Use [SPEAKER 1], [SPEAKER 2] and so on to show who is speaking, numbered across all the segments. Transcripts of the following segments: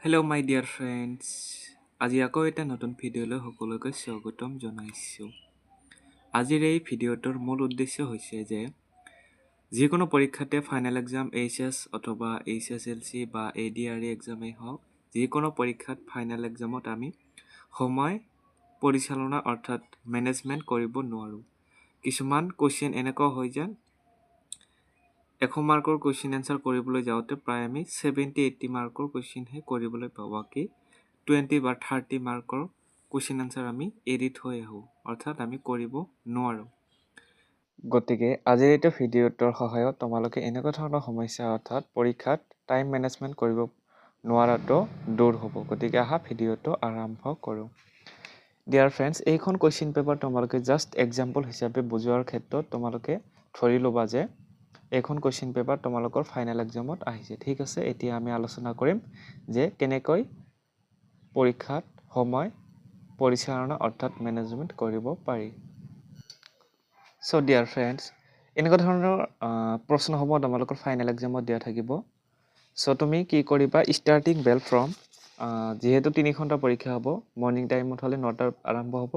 [SPEAKER 1] Hello my dear friends. আজি আকৌ এটা নতুন ভিডিঅ'লৈ সকলোকে স্বাগতম জনাইছোঁ। আজিৰ এই ভিডিঅ'টোৰ মূল উদ্দেশ্য হৈছে যে যিকোনো পৰীক্ষাতে ফাইনেল এক্সাম এইচএছ অথবা HSLC বা ADRE এক্সামেই হওক, যিকোনো পৰীক্ষাত ফাইনেল এক্সামত আমি সময় পৰিচালনা অৰ্থাৎ মেনেজমেণ্ট কৰিব নোৱাৰোঁ। কিছুমান কুৱেশ্যন এনেকুৱা হৈ যায় 100 মাৰ্কৰ কুৱেশ্যন এনচাৰ কৰিবলৈ যাওঁতে প্ৰায় আমি 70-80 মাৰ্কৰ কুৱেশ্যনহে কৰিবলৈ পাওঁ। বাকী 20 বা 30 মাৰ্কৰ কুৱেশ্যন এনচাৰ আমি এৰি থৈ আহোঁ, অৰ্থাৎ আমি কৰিব নোৱাৰোঁ। গতিকে আজিৰ এইটো ভিডিঅ'টোৰ সহায়ত তোমালোকে এনেকুৱা ধৰণৰ সমস্যা অৰ্থাৎ পৰীক্ষাত টাইম মেনেজমেণ্ট কৰিব নোৱাৰাটো দূৰ হ'ব। গতিকে আহা ভিডিঅ'টো আৰম্ভ কৰোঁ। ডিয়াৰ ফ্ৰেণ্ডছ, এইখন কুৱেশ্যন পেপাৰ তোমালোকে জাষ্ট এক্সাম্পল হিচাপে বুজোৱাৰ ক্ষেত্ৰত তোমালোকে ধৰি ল'বা যে এইখন কুৱেশ্যন পেপাৰ তোমালোকৰ ফাইনেল এক্সামত আহিছে। ঠিক আছে, এতিয়া আমি আলোচনা কৰিম যে কেনেকৈ পৰীক্ষাত সময় পৰিচালনা অৰ্থাৎ মেনেজমেণ্ট কৰিব পাৰি। চ' ডিয়াৰ ফ্ৰেণ্ডছ, এনেকুৱা ধৰণৰ প্ৰশ্নসমূহ তোমালোকৰ ফাইনেল এক্সামত দিয়া থাকিব। চ' তুমি কি কৰিবা, ষ্টাৰ্টিং বেল ফ্ৰম যিহেতু 3 ঘণ্টা পৰীক্ষা হ'ব, মৰ্ণিং টাইমত হ'লে 9টাত আৰম্ভ হ'ব,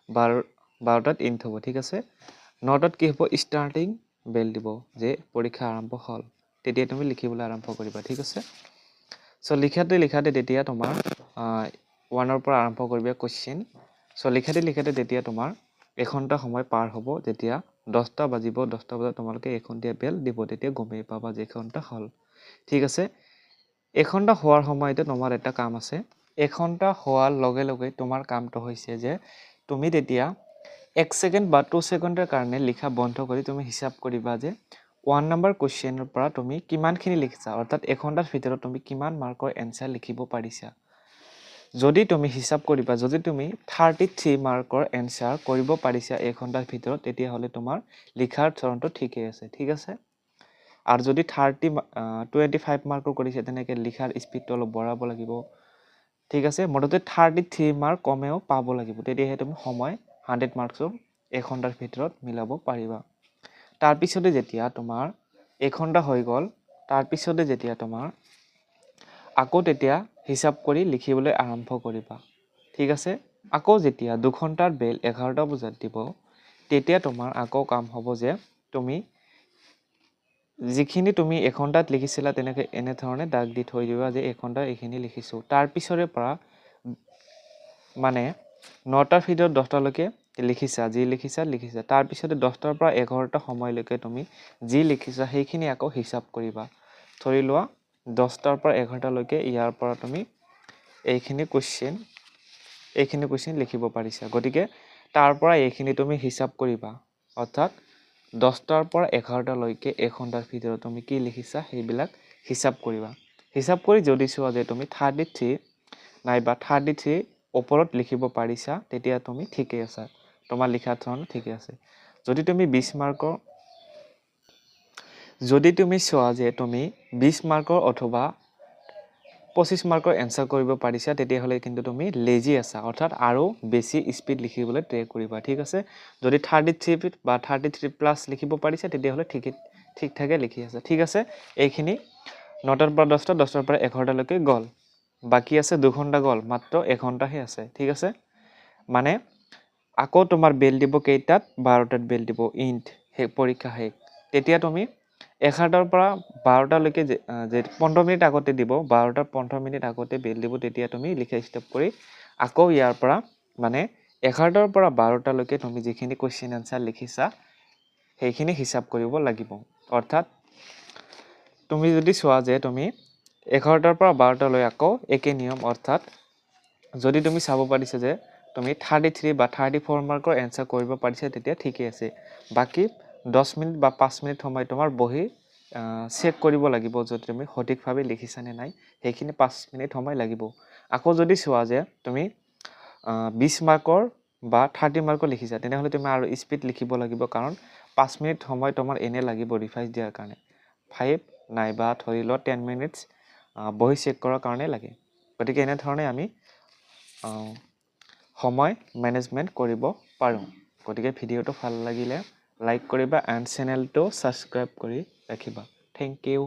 [SPEAKER 1] 12টাত এণ্ড হ'ব। ঠিক আছে, 9টাত কি হ'ব, ষ্টাৰ্টিং বেল দিব যে পৰীক্ষা আৰম্ভ হ'ল, তেতিয়া তুমি লিখিবলৈ আৰম্ভ কৰিবা। ঠিক আছে, চ' লিখাতে তেতিয়া তোমাৰ 1ৰ পৰা আৰম্ভ কৰিবা কুৱেশ্যন। চ' লিখাতে তেতিয়া তোমাৰ 1 ঘণ্টা সময় পাৰ হ'ব। যেতিয়া 10টা বাজিব, 10টা বজাত তোমালোকে 1 ঘণ্টীয়া বেল দিব, তেতিয়া গমেই পাবা যে 1 ঘণ্টা হ'ল। ঠিক আছে, 1 ঘণ্টা হোৱাৰ সময়তে তোমাৰ এটা কাম আছে। 1 ঘণ্টা হোৱাৰ লগে লগে তোমাৰ কামটো হৈছে যে তুমি তেতিয়া 1 ছেকেণ্ড বা 2 ছেকেণ্ডৰ কাৰণে লিখা বন্ধ কৰি তুমি হিচাপ কৰিবা যে 1 নম্বৰ কুৱেশ্যনৰ পৰা তুমি কিমানখিনি লিখিছা, অৰ্থাৎ 1 ঘণ্টাৰ ভিতৰত তুমি কিমান মাৰ্কৰ এনচাৰ লিখিব পাৰিছা। যদি তুমি হিচাপ কৰিবা, যদি তুমি 33 মাৰ্কৰ এনচাৰ কৰিব পাৰিছা 1 ঘণ্টাৰ ভিতৰত, তেতিয়াহ'লে তোমাৰ লিখাৰ ধৰণটো ঠিকেই আছে। ঠিক আছে, আৰু যদি 25 মাৰ্কৰ কৰিছে, তেনেকৈ লিখাৰ স্পীডটো অলপ বঢ়াব লাগিব। ঠিক আছে, মুঠতে 33 মাৰ্ক কমেও পাব লাগিব, তেতিয়াহে তুমি সময় 100 মাৰ্কছৰ 1 ঘণ্টাৰ ভিতৰত মিলাব পাৰিবা। তাৰপিছতে যেতিয়া তোমাৰ 1 ঘণ্টা হৈ গ'ল, তাৰপিছতে যেতিয়া তোমাৰ আকৌ তেতিয়া হিচাপ কৰি লিখিবলৈ আৰম্ভ কৰিবা। ঠিক আছে, আকৌ যেতিয়া 2 ঘণ্টাৰ বেল 11টা বজাত দিব, তেতিয়া তোমাৰ আকৌ কাম হ'ব যে তুমি যিখিনি তুমি 1 ঘণ্টাত লিখিছিলা তেনেকৈ এনেধৰণে দাগ দি থৈ দিবা যে 1 ঘণ্টাত এইখিনি লিখিছোঁ। তাৰপিছৰে পৰা মানে 9টাৰ ভিতৰত 10টালৈকে লিখিছা, যি লিখিছা। তাৰপিছতে 10টাৰ পৰা 11টা সময়লৈকে তুমি যি লিখিছা সেইখিনি আকৌ হিচাপ কৰিবা। ধৰি লোৱা 10টাৰ পৰা 11টালৈকে ইয়াৰ পৰা তুমি এইখিনি কুৱেশ্যন লিখিব পাৰিছা। গতিকে তাৰ পৰা এইখিনি তুমি হিচাপ কৰিবা, অৰ্থাৎ 10টাৰ পৰা 11টালৈকে 1 ঘণ্টাৰ ভিতৰত তুমি কি লিখিছা সেইবিলাক হিচাপ কৰিবা। হিচাপ কৰি যদি চোৱা যে তুমি 33 নাইবা 33 ওপৰত লিখিব পাৰিছা, তেতিয়া তুমি ঠিকেই আছা, তোমাৰ লিখাৰ ধৰণ ঠিকে আছে। যদি তুমি 20 মাৰ্কৰ যদি তুমি চোৱা যে তুমি 20 মাৰ্কৰ অথবা 25 মাৰ্কৰ এনচাৰ কৰিব পাৰিছা, তেতিয়াহ'লে কিন্তু তুমি লেজি আছা, অৰ্থাৎ আৰু বেছি স্পীড লিখিবলৈ ট্ৰাই কৰিবা। ঠিক আছে, যদি 33 বা 33 প্লাছ লিখিব পাৰিছা, তেতিয়াহ'লে ঠিক ঠাকে লিখি আছা। ঠিক আছে, এইখিনি 9টাৰ পৰা 10টা, 10টাৰ পৰা 11টালৈকে গ'ল, বাকী আছে 2 ঘণ্টা গ'ল, মাত্ৰ 1 ঘণ্টাহে আছে। ঠিক আছে, মানে আকৌ তোমাৰ বেল দিব কেইটাত, 12টাত বেল দিব, পৰীক্ষা শেষ। তেতিয়া তুমি 11টাৰ পৰা 12টালৈকে 15 মিনিট আগতে দিব, 12টাৰ 15 মিনিট আগতে বেল দিব, তেতিয়া তুমি লিখা ষ্টাৰ্ট কৰি আকৌ ইয়াৰ পৰা মানে 11টাৰ পৰা 12টালৈকে তুমি যিখিনি কুৱেশ্যন এনচাৰ লিখিছা সেইখিনি হিচাপ কৰিব লাগিব। অৰ্থাৎ তুমি যদি চোৱা যে তুমি 11টাৰ পৰা 12টালৈ আকৌ একে নিয়ম, অৰ্থাৎ যদি তুমি চাব পাৰিছা যে তুমি 33 বা 34 মাৰ্কৰ এনচাৰ কৰিব পাৰিছা, তেতিয়া ঠিকেই আছে। বাকী 10 মিনিট বা 5 মিনিট সময় তোমাৰ বহি চেক কৰিব লাগিব, যদি তুমি সঠিকভাৱে লিখিছানে নাই, সেইখিনি 5 মিনিট সময় লাগিব। আকৌ যদি চোৱা যে তুমি 20 মাৰ্কৰ বা 30 মাৰ্কৰ লিখিছা, তেনেহ'লে তুমি আৰু স্পীড লিখিব লাগিব, কাৰণ 5 মিনিট সময় তোমাৰ এনে লাগিব ৰিভাইজ দিয়াৰ কাৰণে, 5 নাইবা ধৰি লোৱা 10 মিনিটছ বহি চেক কৰাৰ কাৰণে লাগে। গতিকে এনেধৰণে আমি সময় মেনেজমেণ্ট কৰিব পাৰোঁ। গতিকে ভিডিঅ'টো ভাল লাগিলে লাইক কৰিবা এণ্ড চেনেলটো ছাবস্ক্ৰাইব কৰি ৰাখিবা। Thank U.